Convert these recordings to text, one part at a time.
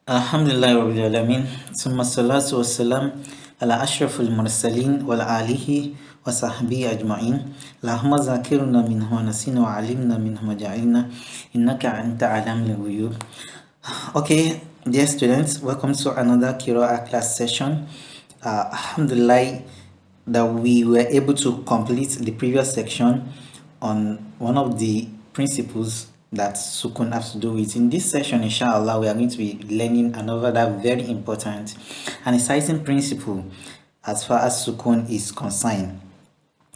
Alhamdulillah Rabbil Alamin. Summa salatu wassalam ala ashrafil mursalin wal alihi wa sahbihi ajma'in. Allahumma zakirna minhu wa nasina wa alimna minhu wa ja'ilna innaka anta alamul ghuyub. Okay, dear students, welcome to another Qira'ah class session. Alhamdulillah that we were able to complete the previous section on one of the principles that Sukun has to do with. In this session, inshallah, we are going to be learning another that very important and exciting principle as far as Sukun is concerned,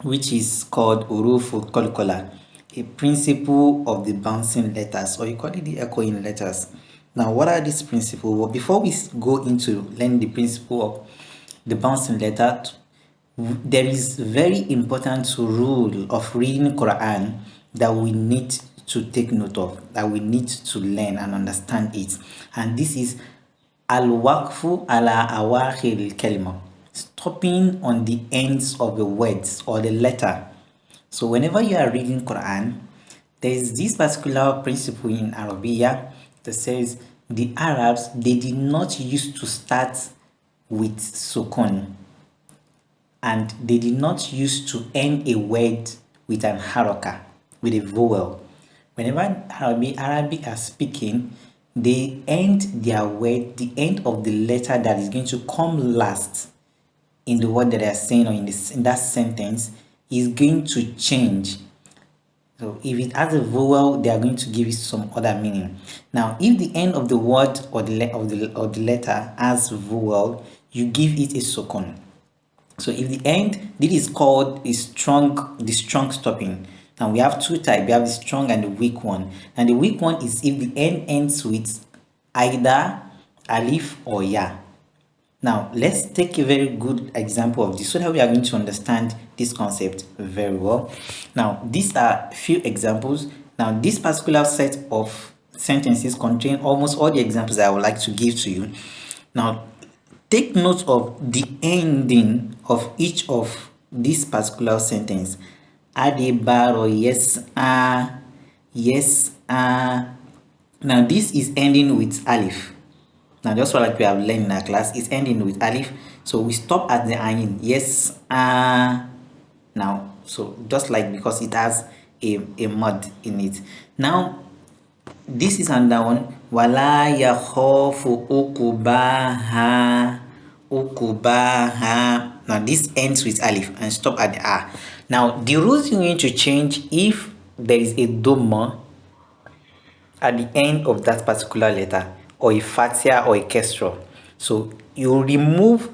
which is called Uruful Qalqala, a principle of the bouncing letters, or you call it the echoing letters. Now, what are these principles? Well, before we go into learning the principle of the bouncing letter, there is very important rule of reading Quran that we need to take note of, that we need to learn and understand it. And this is al-waqfu ala awakhir al-kalima, stopping on the ends of the words or the letter. So whenever you are reading Quran, there is this particular principle in Arabiya that says the Arabs, they did not used to start with sukun, and they did not use to end a word with an haraka, with a vowel. Whenever Arabic are speaking, they end their word, the end of the letter that is going to come last in the word that they are saying, or in that sentence, is going to change. So if it has a vowel, they are going to give it some other meaning. Now, if the end of the word or the letter has vowel, you give it a sukun. So if the end, this is called the strong stopping. Now we have two types. We have the strong and the weak one. And the weak one is if the end ends with either alif or ya. Now let's take a very good example of this so that we are going to understand this concept very well. Now these are few examples. Now this particular set of sentences contain almost all the examples that I would like to give to you. Now take note of the ending of each of this particular sentence. Adibaro, yes, yes, Now this is ending with alif. Now just like we have learned in our class, it's ending with alif. So we stop at the ayin. Yes, now, so just like, because it has a mud in it. Now this is another one. Wala yakhofu ukubaha. Now this ends with alif and stop at the a. Now the rules you need to change if there is a dhamma at the end of that particular letter, or a fatia or a kesra. So you remove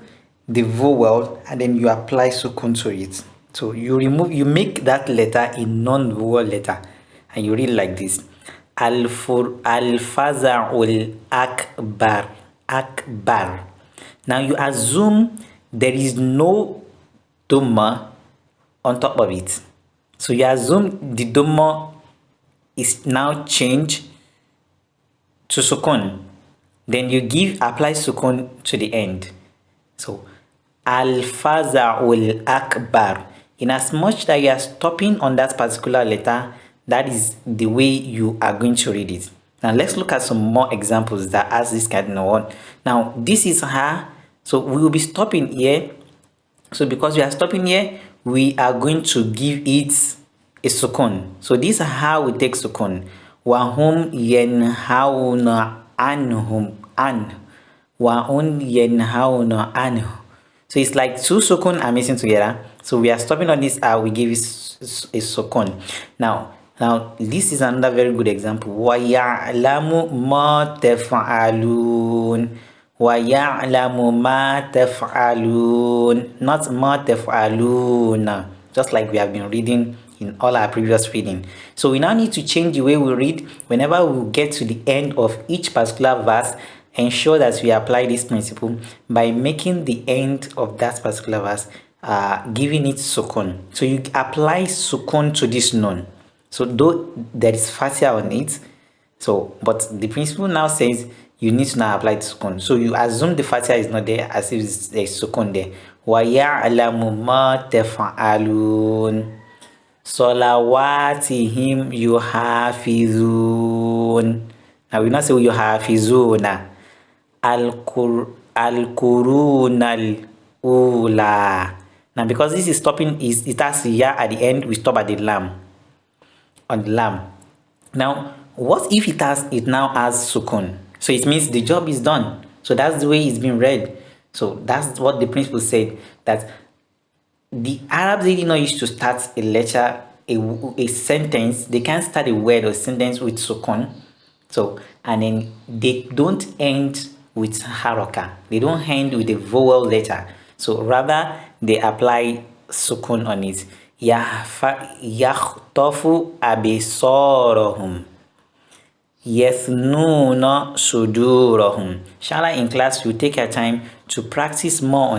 the vowel and then you apply sukun to it. So you make that letter a non-vowel letter, and you read like this: Al-Faza'ul Akbar. Now you assume there is no dhamma on top of it. So you assume the dhamma is now changed to sukun. Then you apply sukun to the end. So Al-Faza'ul Akbar. In as much that you are stopping on that particular letter, that is the way you are going to read it. Now let's look at some more examples that has this kind of one. Now this is her. So we will be stopping here. So because we are stopping here, we are going to give it a sukun. So this is how we take sukun. Wahum yenhauna anhum an. Wahum yenhauna anhu. So it's like two sukun are missing together. So we are stopping on this, we give it a sukun. Now this is another very good example. وَيَعْلَمُ مَا تَفْعَلُونَ وَيَعْلَمُ مَا تَفْعَلُونَ, not مَا تَفْعَلُونَ, just like we have been reading in all our previous reading. So we now need to change the way we read. Whenever we get to the end of each particular verse, ensure that we apply this principle by making the end of that particular verse giving it sukun. So you apply sukun to this nun. So though there is fatia on it, but the principle now says you need to now apply the sukun. So you assume the fatia is not there as if there is sukun there. وَيَعْلَمُ مَا تَفْعَلُونَ صَلَوَاتِهِمْ يُحَافِظُونَ. Now we not say yuhafizuna. al-qurunal ula. Now, because this is stopping, it has ya at the end, we stop at the lam, on the lam. Now, what if it now has sukun? So it means the job is done. So that's the way it's been read. So that's what the principal said, that the Arabs did not used to start a letter, a sentence. They can't start a word or sentence with sukun. So, and then they don't end with haraka. They don't end with a vowel letter. So rather they apply sukun on it. Yakhtofu abisorohum. Yathnuna sudurahum. Inshallah, in class, you take your time to practice more on